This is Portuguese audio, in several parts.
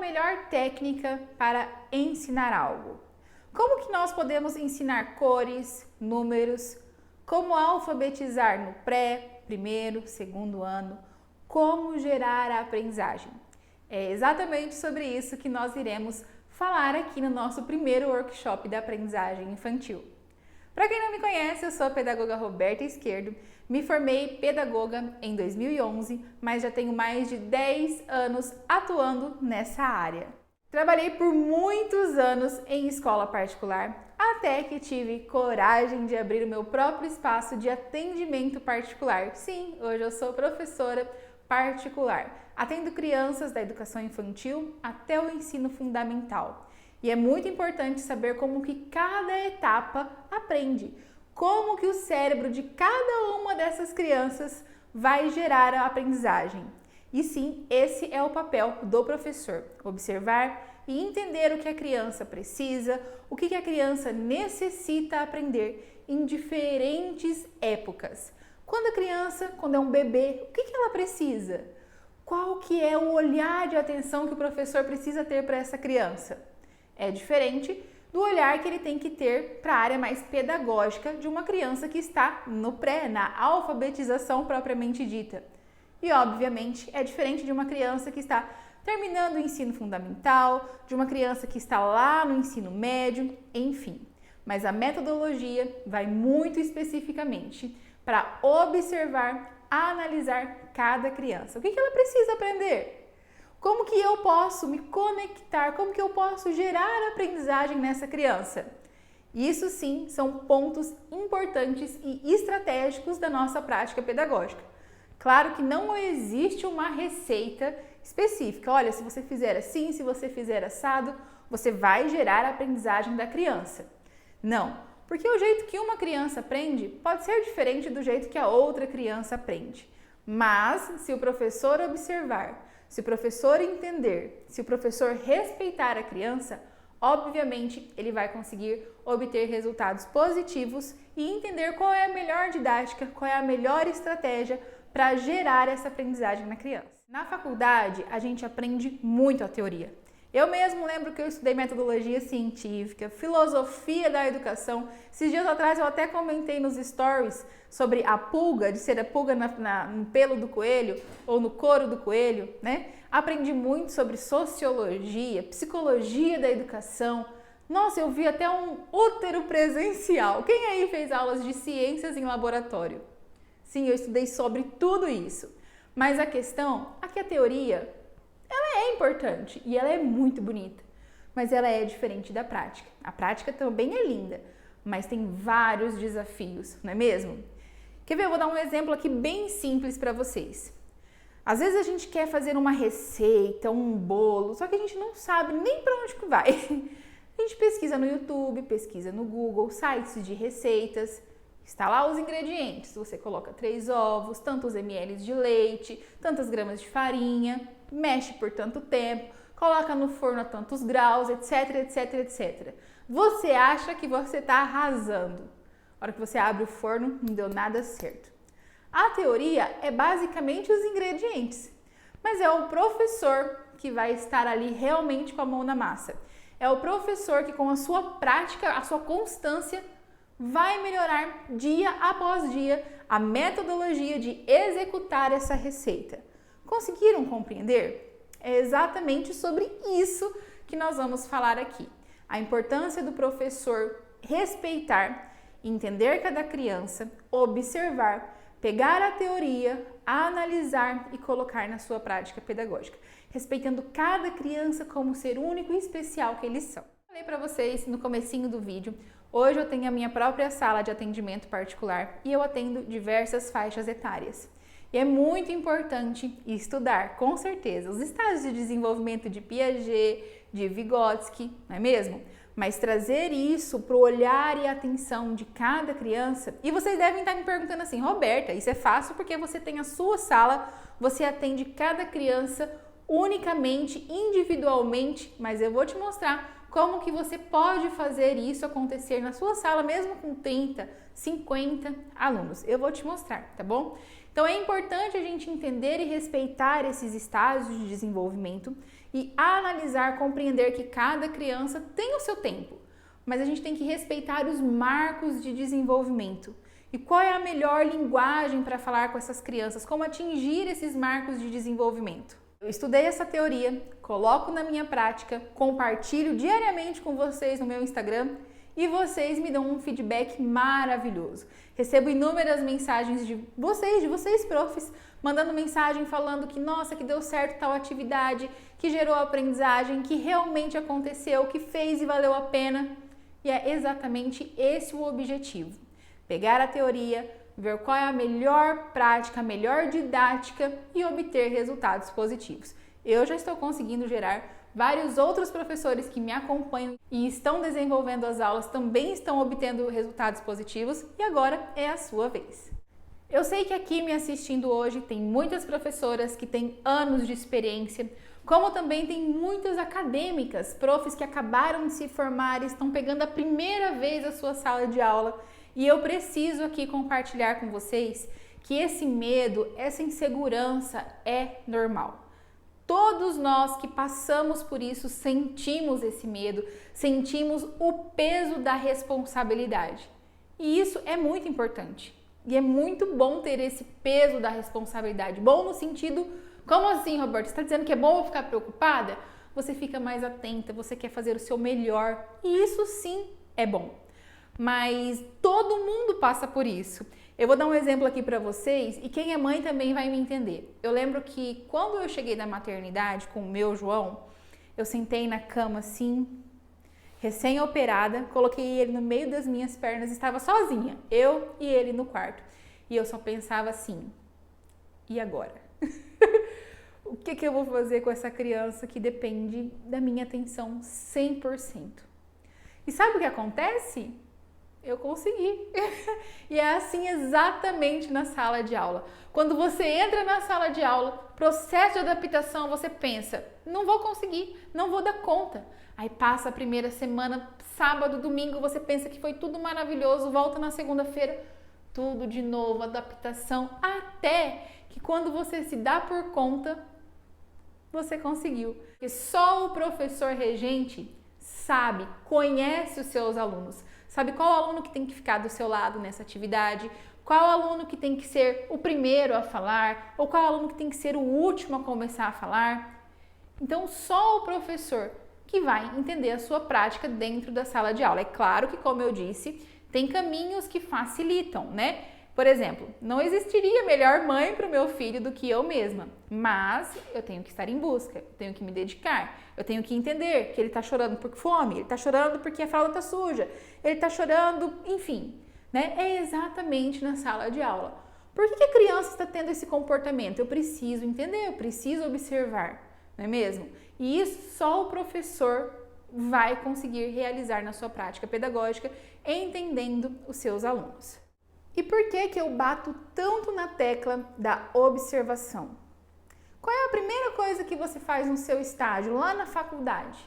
melhor técnica para ensinar algo? Como que nós podemos ensinar cores, números, como alfabetizar no pré, primeiro, segundo ano, como gerar a aprendizagem? É exatamente sobre isso que nós iremos falar aqui no nosso primeiro workshop da aprendizagem infantil. Para quem não me conhece, eu sou a pedagoga Roberta Esquerdo, me formei pedagoga em 2011, mas já tenho mais de 10 anos atuando nessa área. Trabalhei por muitos anos em escola particular, até que tive coragem de abrir o meu próprio espaço de atendimento particular. Sim, hoje eu sou professora particular, atendo crianças da educação infantil até o ensino fundamental. E é muito importante saber como que cada etapa aprende, como que o cérebro de cada uma dessas crianças vai gerar a aprendizagem. E sim, esse é o papel do professor, observar e entender o que a criança precisa, o que a criança necessita aprender em diferentes épocas. Quando é um bebê, o que ela precisa? Qual que é o olhar de atenção que o professor precisa ter para essa criança? É diferente do olhar que ele tem que ter para a área mais pedagógica de uma criança que está no pré, na alfabetização propriamente dita. E, obviamente, é diferente de uma criança que está terminando o ensino fundamental, de uma criança que está lá no ensino médio, enfim. Mas a metodologia vai muito especificamente para observar, analisar cada criança. O que ela precisa aprender? Como que eu posso me conectar? Como que eu posso gerar aprendizagem nessa criança? Isso sim são pontos importantes e estratégicos da nossa prática pedagógica. Claro que não existe uma receita específica. Olha, se você fizer assim, se você fizer assado, você vai gerar a aprendizagem da criança. Não, porque o jeito que uma criança aprende pode ser diferente do jeito que a outra criança aprende. Mas, se o professor observar, se o professor entender, se o professor respeitar a criança, obviamente ele vai conseguir obter resultados positivos e entender qual é a melhor didática, qual é a melhor estratégia para gerar essa aprendizagem na criança. Na faculdade, a gente aprende muito a teoria. Eu mesmo lembro que eu estudei metodologia científica, filosofia da educação. Esses dias atrás eu até comentei nos stories sobre a pulga, de ser a pulga no pelo do coelho ou no couro do coelho, né? Aprendi muito sobre sociologia, psicologia da educação. Nossa, eu vi até um útero presencial. Quem aí fez aulas de ciências em laboratório? Sim, eu estudei sobre tudo isso. Mas a questão é que a teoria ela é importante e ela é muito bonita, mas ela é diferente da prática. A prática também é linda, mas tem vários desafios, não é mesmo? Quer ver? Eu vou dar um exemplo aqui bem simples para vocês. Às vezes a gente quer fazer uma receita, um bolo, só que a gente não sabe nem para onde que vai. A gente pesquisa no YouTube, pesquisa no Google, sites de receitas. Está lá os ingredientes, você coloca 3 ovos, tantos ml de leite, tantas gramas de farinha, mexe por tanto tempo, coloca no forno a tantos graus, etc, etc, etc. Você acha que você está arrasando. Na hora que você abre o forno, não deu nada certo. A teoria é basicamente os ingredientes, mas é o professor que vai estar ali realmente com a mão na massa. É o professor que com a sua prática, a sua constância, vai melhorar dia após dia a metodologia de executar essa receita. Conseguiram compreender? É exatamente sobre isso que nós vamos falar aqui. A importância do professor respeitar, entender cada criança, observar, pegar a teoria, analisar e colocar na sua prática pedagógica, respeitando cada criança como ser único e especial que eles são. Falei para vocês no comecinho do vídeo. Hoje eu tenho a minha própria sala de atendimento particular e eu atendo diversas faixas etárias. E é muito importante estudar, com certeza, os estágios de desenvolvimento de Piaget, de Vygotsky, não é mesmo? Mas trazer isso para o olhar e atenção de cada criança. E vocês devem estar me perguntando assim, Roberta, isso é fácil porque você tem a sua sala, você atende cada criança unicamente, individualmente, mas eu vou te mostrar como que você pode fazer isso acontecer na sua sala, mesmo com 30, 50 alunos. Eu vou te mostrar, tá bom? Então é importante a gente entender e respeitar esses estágios de desenvolvimento e analisar, compreender que cada criança tem o seu tempo, mas a gente tem que respeitar os marcos de desenvolvimento. E qual é a melhor linguagem para falar com essas crianças? Como atingir esses marcos de desenvolvimento? Eu estudei essa teoria, coloco na minha prática, compartilho diariamente com vocês no meu Instagram e vocês me dão um feedback maravilhoso. Recebo inúmeras mensagens de vocês profs, mandando mensagem falando que nossa, que deu certo tal atividade, que gerou aprendizagem, que realmente aconteceu, que fez e valeu a pena. E é exatamente esse o objetivo. Pegar a teoria, ver qual é a melhor prática, a melhor didática e obter resultados positivos. Eu já estou conseguindo gerar, vários outros professores que me acompanham e estão desenvolvendo as aulas também estão obtendo resultados positivos e agora é a sua vez. Eu sei que aqui me assistindo hoje tem muitas professoras que têm anos de experiência, como também tem muitas acadêmicas, profs que acabaram de se formar e estão pegando a primeira vez a sua sala de aula. E eu preciso aqui compartilhar com vocês que esse medo, essa insegurança é normal. Todos nós que passamos por isso sentimos esse medo, sentimos o peso da responsabilidade. E isso é muito importante. E é muito bom ter esse peso da responsabilidade. Bom no sentido, como assim, Roberto? Você está dizendo que é bom eu ficar preocupada? Você fica mais atenta, você quer fazer o seu melhor. E isso sim é bom. Mas todo mundo passa por isso. Eu vou dar um exemplo aqui para vocês e quem é mãe também vai me entender. Eu lembro que quando eu cheguei da maternidade com o meu João, eu sentei na cama assim, recém-operada, coloquei ele no meio das minhas pernas, estava sozinha, eu e ele no quarto. E eu só pensava assim, e agora? O que eu vou fazer com essa criança que depende da minha atenção 100%? E sabe o que acontece? Eu consegui. E é assim exatamente na sala de aula. Quando você entra na sala de aula, processo de adaptação, você pensa, não vou conseguir, não vou dar conta. Aí passa a primeira semana, sábado, domingo, você pensa que foi tudo maravilhoso, volta na segunda-feira, tudo de novo, adaptação, até que quando você se dá por conta, você conseguiu. Porque só o professor regente sabe, conhece os seus alunos. Sabe qual aluno que tem que ficar do seu lado nessa atividade, qual aluno que tem que ser o primeiro a falar, ou qual aluno que tem que ser o último a começar a falar. Então, só o professor que vai entender a sua prática dentro da sala de aula. É claro que, como eu disse, tem caminhos que facilitam, né? Por exemplo, não existiria melhor mãe para o meu filho do que eu mesma, mas eu tenho que estar em busca, eu tenho que me dedicar, eu tenho que entender que ele está chorando por fome, ele está chorando porque a fralda está suja, ele está chorando, enfim, né? É exatamente na sala de aula. Por que a criança está tendo esse comportamento? Eu preciso entender, eu preciso observar, não é mesmo? E isso só o professor vai conseguir realizar na sua prática pedagógica, entendendo os seus alunos. E por que eu bato tanto na tecla da observação? Qual é a primeira coisa que você faz no seu estágio, lá na faculdade?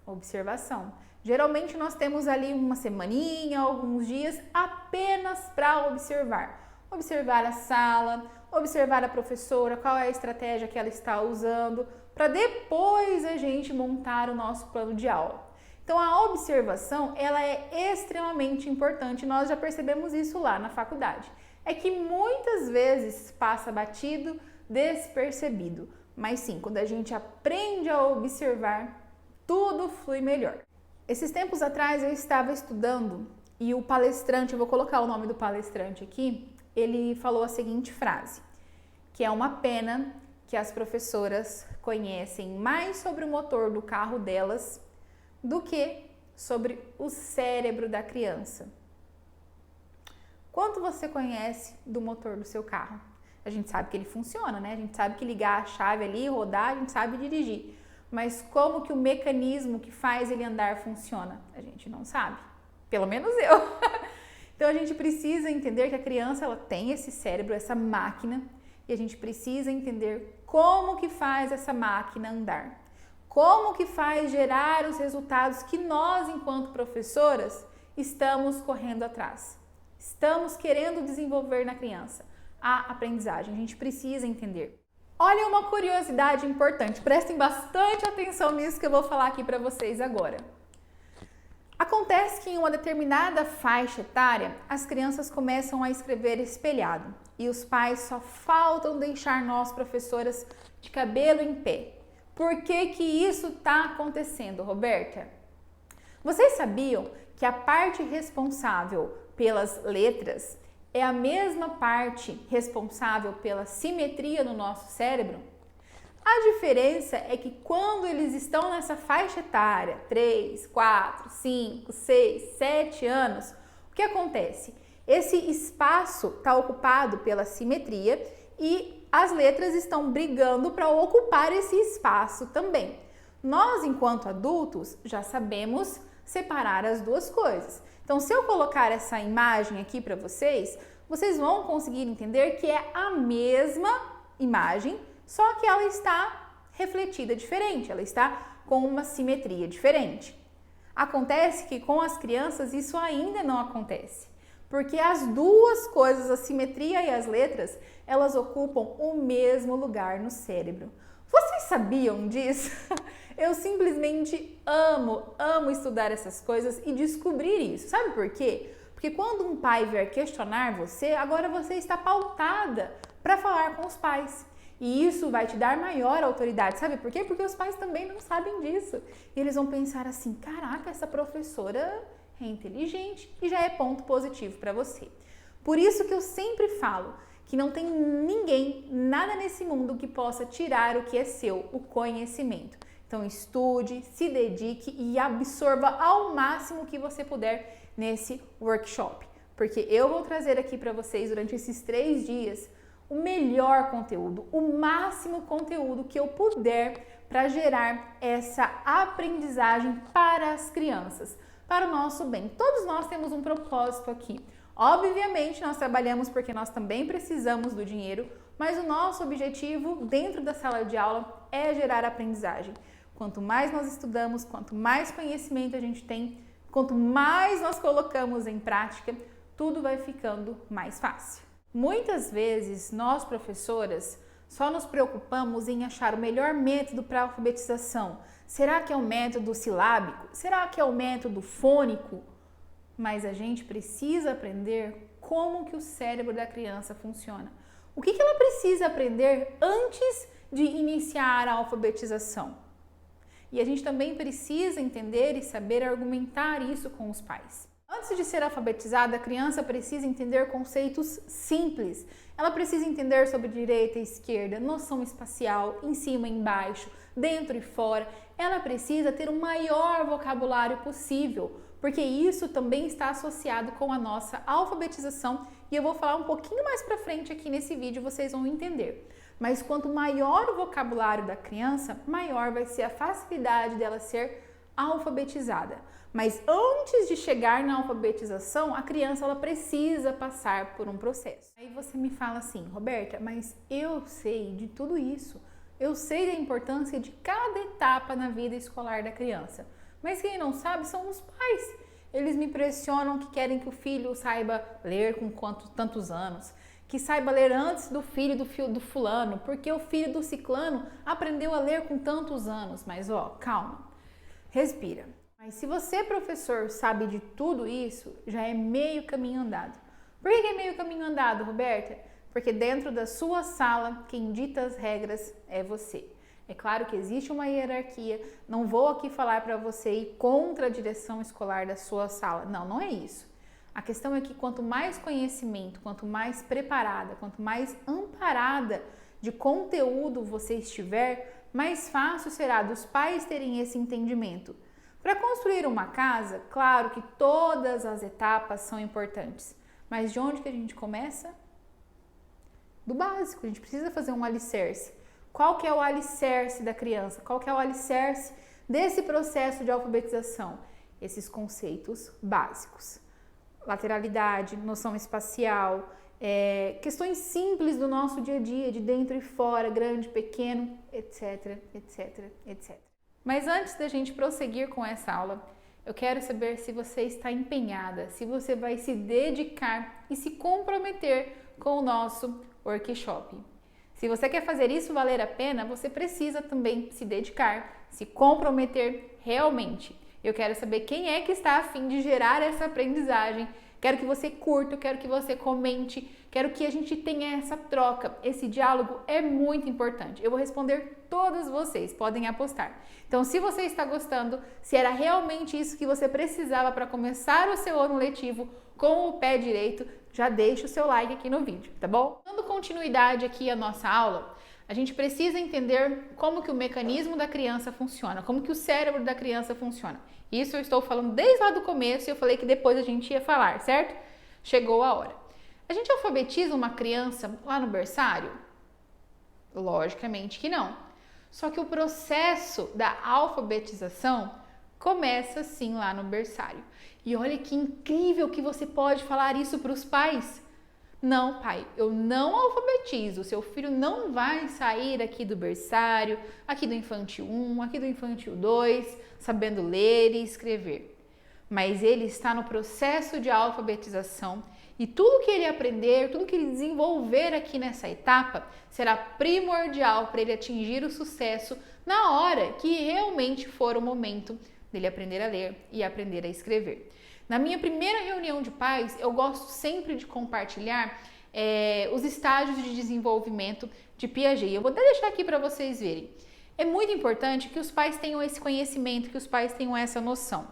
Observação. Geralmente nós temos ali uma semaninha, alguns dias apenas para observar. Observar a sala, observar a professora, qual é a estratégia que ela está usando, para depois a gente montar o nosso plano de aula. Então, a observação, ela é extremamente importante, nós já percebemos isso lá na faculdade. É que muitas vezes passa batido, despercebido, mas sim, quando a gente aprende a observar, tudo flui melhor. Esses tempos atrás eu estava estudando e o palestrante, eu vou colocar o nome do palestrante aqui, ele falou a seguinte frase, que é uma pena que as professoras conhecem mais sobre o motor do carro delas do que sobre o cérebro da criança. Quanto você conhece do motor do seu carro? A gente sabe que ele funciona, né? A gente sabe que ligar a chave ali, rodar, a gente sabe dirigir. Mas como que o mecanismo que faz ele andar funciona? A gente não sabe. Pelo menos eu. Então a gente precisa entender que a criança ela tem esse cérebro, essa máquina, e a gente precisa entender como que faz essa máquina andar. Como que faz gerar os resultados que nós, enquanto professoras, estamos correndo atrás. Estamos querendo desenvolver na criança a aprendizagem. A gente precisa entender. Olha uma curiosidade importante, prestem bastante atenção nisso que eu vou falar aqui para vocês agora. Acontece que em uma determinada faixa etária, as crianças começam a escrever espelhado e os pais só faltam deixar nós, professoras, de cabelo em pé. Por que que isso está acontecendo, Roberta? Vocês sabiam que a parte responsável pelas letras é a mesma parte responsável pela simetria no nosso cérebro? A diferença é que quando eles estão nessa faixa etária, 3, 4, 5, 6, 7 anos, o que acontece? Esse espaço está ocupado pela simetria e as letras estão brigando para ocupar esse espaço também. Nós, enquanto adultos, já sabemos separar as duas coisas. Então, se eu colocar essa imagem aqui para vocês, vocês vão conseguir entender que é a mesma imagem, só que ela está refletida diferente, ela está com uma simetria diferente. Acontece que com as crianças isso ainda não acontece, porque as duas coisas, a simetria e as letras, elas ocupam o mesmo lugar no cérebro. Vocês sabiam disso? Eu simplesmente amo estudar essas coisas e descobrir isso. Sabe por quê? Porque quando um pai vier questionar você, agora você está pautada para falar com os pais. E isso vai te dar maior autoridade. Sabe por quê? Porque os pais também não sabem disso. E eles vão pensar assim, caraca, essa professora é inteligente e já é ponto positivo para você. Por isso que eu sempre falo que não tem ninguém, nada nesse mundo que possa tirar o que é seu, o conhecimento. Então estude, se dedique e absorva ao máximo que você puder nesse workshop. Porque eu vou trazer aqui para vocês durante esses 3 dias o melhor conteúdo, o máximo conteúdo que eu puder para gerar essa aprendizagem para as crianças, para o nosso bem. Todos nós temos um propósito aqui. Obviamente, nós trabalhamos porque nós também precisamos do dinheiro, mas o nosso objetivo dentro da sala de aula é gerar aprendizagem. Quanto mais nós estudamos, quanto mais conhecimento a gente tem, quanto mais nós colocamos em prática, tudo vai ficando mais fácil. Muitas vezes, nós professoras só nos preocupamos em achar o melhor método para a alfabetização. Será que é o método silábico? Será que é o método fônico? Mas a gente precisa aprender como que o cérebro da criança funciona. O que ela precisa aprender antes de iniciar a alfabetização? E a gente também precisa entender e saber argumentar isso com os pais. Antes de ser alfabetizada, a criança precisa entender conceitos simples. Ela precisa entender sobre direita e esquerda, noção espacial, em cima e embaixo, dentro e fora. Ela precisa ter o maior vocabulário possível, porque isso também está associado com a nossa alfabetização e eu vou falar um pouquinho mais pra frente aqui nesse vídeo, vocês vão entender. Mas quanto maior o vocabulário da criança, maior vai ser a facilidade dela ser alfabetizada. Mas antes de chegar na alfabetização, a criança ela precisa passar por um processo. Aí você me fala assim, Roberta, mas eu sei de tudo isso. Eu sei da importância de cada etapa na vida escolar da criança. Mas quem não sabe são os pais. Eles me pressionam que querem que o filho saiba ler com tantos anos, que saiba ler antes do filho do fulano, porque o filho do ciclano aprendeu a ler com tantos anos. Mas ó, calma, respira. Mas se você, professor, sabe de tudo isso, já é meio caminho andado. Por que é meio caminho andado, Roberta? Porque dentro da sua sala, quem dita as regras é você. É claro que existe uma hierarquia, não vou aqui falar para você ir contra a direção escolar da sua sala. Não, não é isso. A questão é que quanto mais conhecimento, quanto mais preparada, quanto mais amparada de conteúdo você estiver, mais fácil será dos pais terem esse entendimento. Para construir uma casa, claro que todas as etapas são importantes, mas de onde que a gente começa? Do básico, a gente precisa fazer um alicerce. Qual que é o alicerce da criança? Qual que é o alicerce desse processo de alfabetização? Esses conceitos básicos. Lateralidade, noção espacial, questões simples do nosso dia a dia, de dentro e fora, grande, pequeno, etc, etc, etc. Mas antes da gente prosseguir com essa aula, eu quero saber se você está empenhada, se você vai se dedicar e se comprometer com o nosso workshop. Se você quer fazer isso valer a pena, você precisa também se dedicar, se comprometer realmente. Eu quero saber quem é que está a fim de gerar essa aprendizagem. Quero que você curta, quero que você comente, quero que a gente tenha essa troca. Esse diálogo é muito importante. Eu vou responder todos vocês, podem apostar. Então, se você está gostando, se era realmente isso que você precisava para começar o seu ano letivo com o pé direito, já deixa o seu like aqui no vídeo, tá bom? Dando continuidade aqui à nossa aula, a gente precisa entender como que o mecanismo da criança funciona, como que o cérebro da criança funciona. Isso eu estou falando desde lá do começo e eu falei que depois a gente ia falar, certo? Chegou a hora. A gente alfabetiza uma criança lá no berçário? Logicamente que não. Só que o processo da alfabetização começa sim lá no berçário. E olha que incrível que você pode falar isso para os pais. Não, pai, eu não alfabetizo. Seu filho não vai sair aqui do berçário, aqui do infantil 1, aqui do infantil 2, sabendo ler e escrever. Mas ele está no processo de alfabetização e tudo que ele aprender, tudo que ele desenvolver aqui nessa etapa será primordial para ele atingir o sucesso na hora que realmente for o momento dele aprender a ler e aprender a escrever. Na minha primeira reunião de pais, eu gosto sempre de compartilhar os estágios de desenvolvimento de Piaget. Eu vou até deixar aqui para vocês verem. É muito importante que os pais tenham esse conhecimento, que os pais tenham essa noção.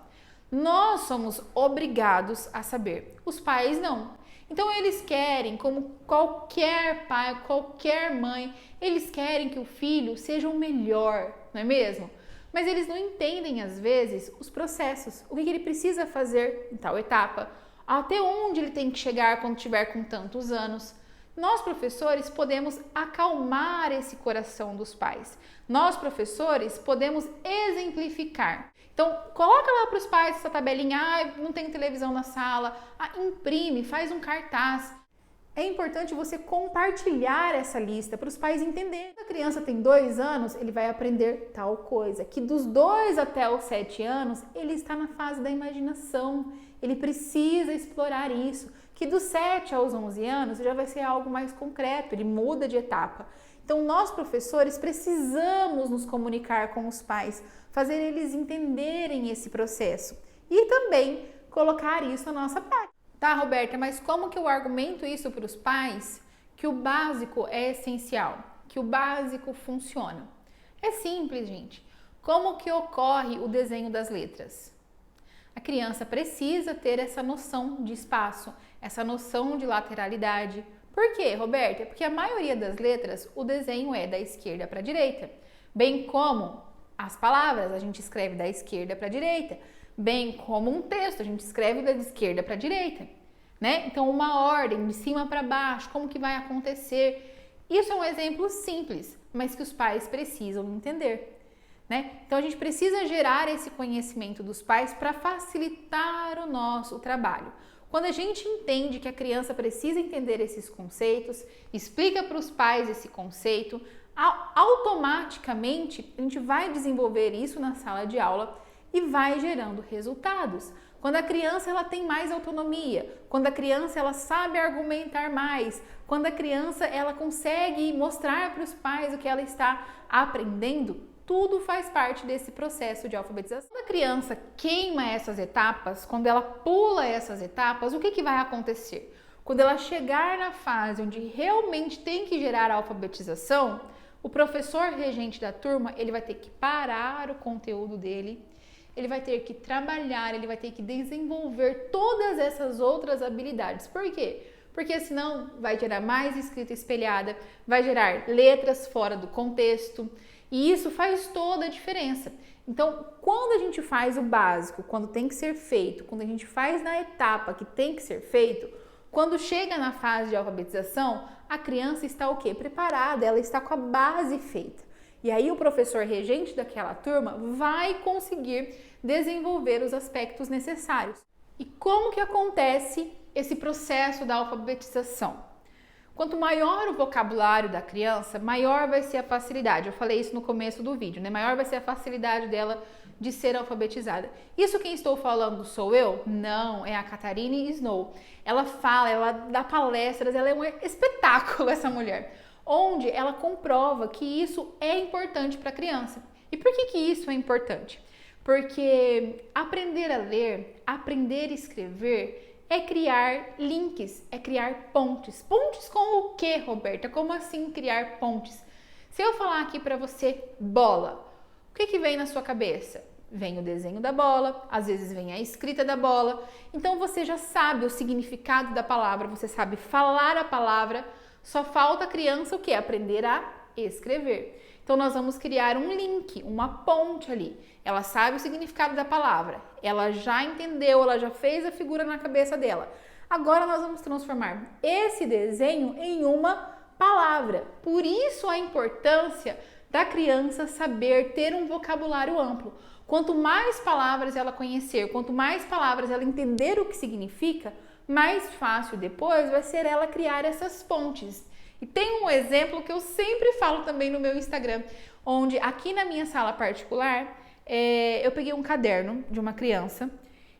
Nós somos obrigados a saber, os pais não. Então eles querem, como qualquer pai, qualquer mãe, eles querem que o filho seja o melhor, não é mesmo? Mas eles não entendem, às vezes, os processos, o que ele precisa fazer em tal etapa, até onde ele tem que chegar quando tiver com tantos anos. Nós, professores, podemos acalmar esse coração dos pais. Nós, professores, podemos exemplificar. Então, coloca lá para os pais essa tabelinha, não tem televisão na sala, imprime, faz um cartaz. É importante você compartilhar essa lista para os pais entenderem. Se a criança tem 2 anos, ele vai aprender tal coisa. Que dos 2 até os 7 anos, ele está na fase da imaginação. Ele precisa explorar isso. Que dos 7 aos 11 anos já vai ser algo mais concreto, ele muda de etapa. Então, nós professores precisamos nos comunicar com os pais, fazer eles entenderem esse processo e também colocar isso na nossa prática. Tá, Roberta, mas como que eu argumento isso para os pais que o básico é essencial, que o básico funciona? É simples, gente. Como que ocorre o desenho das letras? A criança precisa ter essa noção de espaço, essa noção de lateralidade. Por quê, Roberta? Porque a maioria das letras, o desenho é da esquerda para a direita, bem como as palavras, a gente escreve da esquerda para a direita, bem como um texto, a gente escreve da esquerda para a direita, né? Então, uma ordem de cima para baixo, como que vai acontecer? Isso é um exemplo simples, mas que os pais precisam entender, né? Então, a gente precisa gerar esse conhecimento dos pais para facilitar o nosso trabalho. Quando a gente entende que a criança precisa entender esses conceitos, explica para os pais esse conceito, automaticamente a gente vai desenvolver isso na sala de aula e vai gerando resultados. Quando a criança ela tem mais autonomia, quando a criança ela sabe argumentar mais, quando a criança ela consegue mostrar para os pais o que ela está aprendendo, tudo faz parte desse processo de alfabetização. Quando a criança queima essas etapas, quando ela pula essas etapas, o que vai acontecer? Quando ela chegar na fase onde realmente tem que gerar a alfabetização, o professor regente da turma, ele vai ter que parar o conteúdo dele, ele vai ter que trabalhar, ele vai ter que desenvolver todas essas outras habilidades. Por quê? Porque senão vai gerar mais escrita espelhada, vai gerar letras fora do contexto e isso faz toda a diferença. Então, quando a gente faz o básico, quando tem que ser feito, quando a gente faz na etapa que tem que ser feito, quando chega na fase de alfabetização, a criança está o quê? Preparada, ela está com a base feita. E aí o professor regente daquela turma vai conseguir desenvolver os aspectos necessários. E como que acontece esse processo da alfabetização? Quanto maior o vocabulário da criança, maior vai ser a facilidade. Eu falei isso no começo do vídeo, né? Maior vai ser a facilidade dela de ser alfabetizada. Isso quem estou falando sou eu? Não, é a Catharine Snow. Ela fala, ela dá palestras, ela é um espetáculo essa mulher. onde ela comprova que isso é importante para a criança. E por que isso é importante? Porque aprender a ler, aprender a escrever é criar links, é criar pontes. Pontes com o quê, Roberta? Como assim criar pontes? Se eu falar aqui para você bola, o que vem na sua cabeça? Vem o desenho da bola, às vezes vem a escrita da bola. Então você já sabe o significado da palavra, você sabe falar a palavra. Só falta a criança o quê? Aprender a escrever. Então nós vamos criar um link, uma ponte ali. Ela sabe o significado da palavra, ela já entendeu, ela já fez a figura na cabeça dela. Agora nós vamos transformar esse desenho em uma palavra. Por isso a importância da criança saber ter um vocabulário amplo. Quanto mais palavras ela conhecer, quanto mais palavras ela entender o que significa, mais fácil depois vai ser ela criar essas pontes. E tem um exemplo que eu sempre falo também no meu Instagram, onde aqui na minha sala particular, eu peguei um caderno de uma criança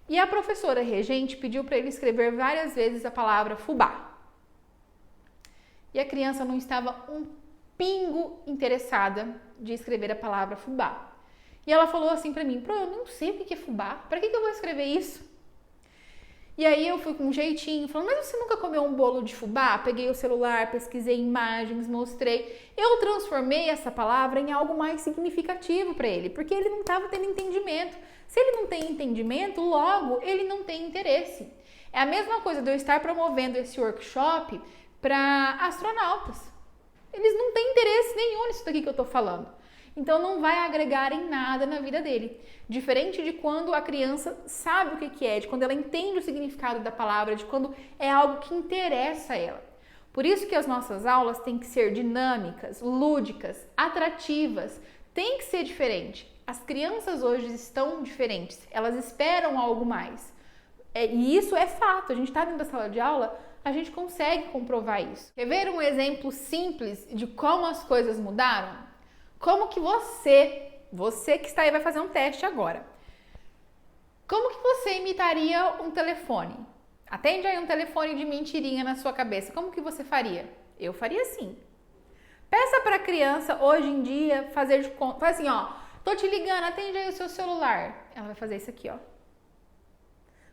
e a professora regente pediu para ele escrever várias vezes a palavra fubá. E a criança não estava um pingo interessada de escrever a palavra fubá. E ela falou assim para mim, eu não sei o que é fubá, para que eu vou escrever isso? E aí eu fui com um jeitinho, falando, mas você nunca comeu um bolo de fubá? Peguei o celular, pesquisei imagens, mostrei. Eu transformei essa palavra em algo mais significativo para ele, porque ele não estava tendo entendimento. Se ele não tem entendimento, logo ele não tem interesse. É a mesma coisa de eu estar promovendo esse workshop para astronautas. Eles não têm interesse nenhum nisso daqui que eu estou falando. Então não vai agregar em nada na vida dele. Diferente de quando a criança sabe o que é, de quando ela entende o significado da palavra, de quando é algo que interessa a ela. Por isso que as nossas aulas têm que ser dinâmicas, lúdicas, atrativas, tem que ser diferente. As crianças hoje estão diferentes, elas esperam algo mais. E isso é fato, a gente está dentro da sala de aula, a gente consegue comprovar isso. Quer ver um exemplo simples de como as coisas mudaram? Como que você que está aí vai fazer um teste agora. Como que você imitaria um telefone? Atende aí um telefone de mentirinha na sua cabeça. Como que você faria? Eu faria assim. Peça para a criança hoje em dia fazer de conta. Faz assim, ó. Tô te ligando, atende aí o seu celular. Ela vai fazer isso aqui, ó.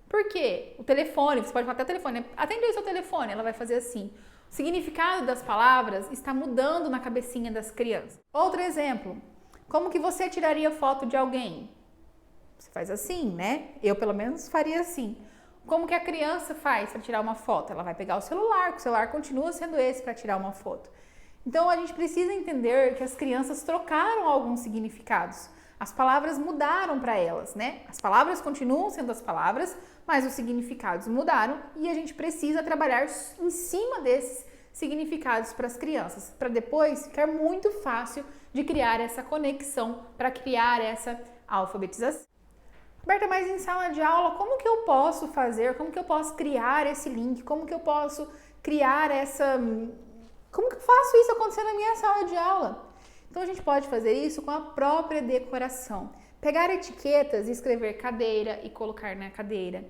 Por quê? O telefone, você pode falar até o telefone. Atende aí o seu telefone. Ela vai fazer assim. O significado das palavras está mudando na cabecinha das crianças. Outro exemplo. Como que você tiraria foto de alguém? Você faz assim, né? Eu, pelo menos, faria assim. Como que a criança faz para tirar uma foto? Ela vai pegar o celular, que o celular continua sendo esse para tirar uma foto. Então, a gente precisa entender que as crianças trocaram alguns significados. As palavras mudaram para elas, né? As palavras continuam sendo as palavras, mas os significados mudaram e a gente precisa trabalhar em cima desses significados para as crianças, para depois ficar muito fácil de criar essa conexão, para criar essa alfabetização. Roberta, mas em sala de aula, como que eu posso fazer, como que eu posso criar esse link, como que eu posso criar como que eu faço isso acontecer na minha sala de aula? Então a gente pode fazer isso com a própria decoração. Pegar etiquetas e escrever cadeira e colocar na cadeira.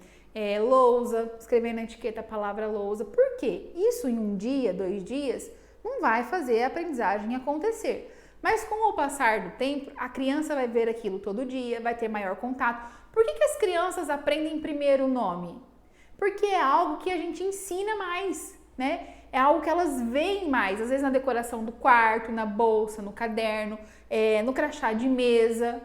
Lousa, escrever na etiqueta a palavra lousa. Por quê? Isso em 1 dia, 2 dias, não vai fazer a aprendizagem acontecer. Mas com o passar do tempo, a criança vai ver aquilo todo dia, vai ter maior contato. Por que as crianças aprendem primeiro o nome? Porque é algo que a gente ensina mais, né? É algo que elas veem mais, às vezes na decoração do quarto, na bolsa, no caderno, no crachá de mesa.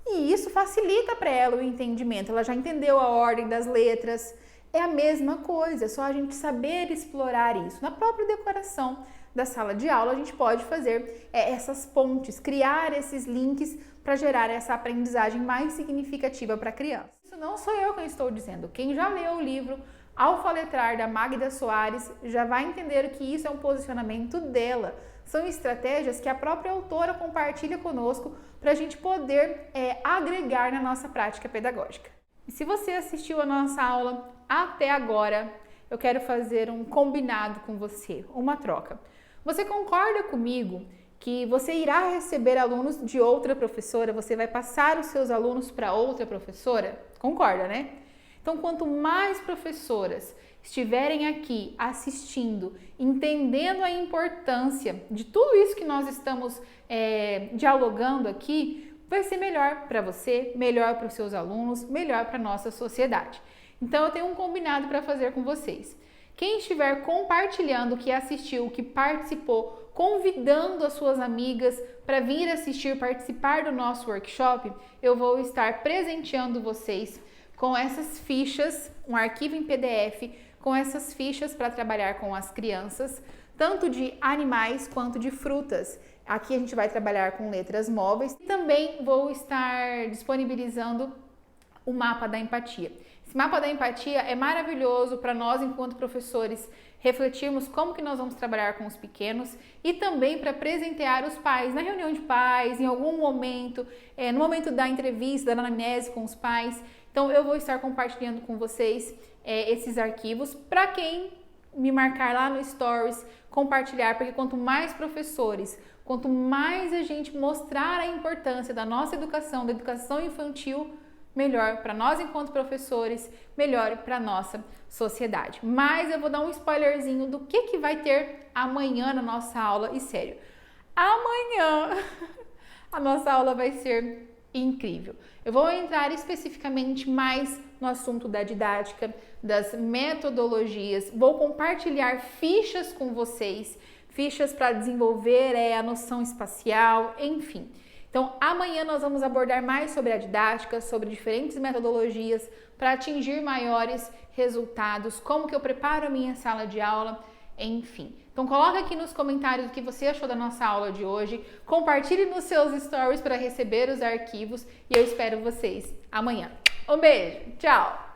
E isso facilita para ela o entendimento, ela já entendeu a ordem das letras. É a mesma coisa, é só a gente saber explorar isso. Na própria decoração da sala de aula, a gente pode fazer essas pontes, criar esses links para gerar essa aprendizagem mais significativa para a criança. Isso não sou eu quem estou dizendo, quem já leu o livro Alfaletrar, da Magda Soares, já vai entender que isso é um posicionamento dela. São estratégias que a própria autora compartilha conosco para a gente poder agregar na nossa prática pedagógica. E se você assistiu a nossa aula até agora, eu quero fazer um combinado com você, uma troca. Você concorda comigo que você irá receber alunos de outra professora, você vai passar os seus alunos para outra professora? Concorda, né? Então, quanto mais professoras estiverem aqui assistindo, entendendo a importância de tudo isso que nós estamos dialogando aqui, vai ser melhor para você, melhor para os seus alunos, melhor para a nossa sociedade. Então, eu tenho um combinado para fazer com vocês. Quem estiver compartilhando, que assistiu, que participou, convidando as suas amigas para vir assistir, participar do nosso workshop, eu vou estar presenteando vocês com essas fichas, um arquivo em PDF, com essas fichas para trabalhar com as crianças, tanto de animais quanto de frutas. Aqui a gente vai trabalhar com letras móveis e também vou estar disponibilizando o mapa da empatia. Esse mapa da empatia é maravilhoso para nós, enquanto professores, refletirmos como que nós vamos trabalhar com os pequenos e também para presentear os pais na reunião de pais, em algum momento, no momento da entrevista, da anamnese com os pais. Então, eu vou estar compartilhando com vocês esses arquivos para quem me marcar lá no Stories, compartilhar, porque quanto mais professores, quanto mais a gente mostrar a importância da nossa educação, da educação infantil, melhor para nós enquanto professores, melhor para a nossa sociedade. Mas eu vou dar um spoilerzinho do que vai ter amanhã na nossa aula. E sério, amanhã a nossa aula vai ser incrível. Eu vou entrar especificamente mais no assunto da didática, das metodologias, vou compartilhar fichas com vocês, fichas para desenvolver a noção espacial, enfim. Então, amanhã nós vamos abordar mais sobre a didática, sobre diferentes metodologias para atingir maiores resultados, como que eu preparo a minha sala de aula, enfim. Então, coloca aqui nos comentários o que você achou da nossa aula de hoje, compartilhe nos seus stories para receber os arquivos e eu espero vocês amanhã. Um beijo, tchau!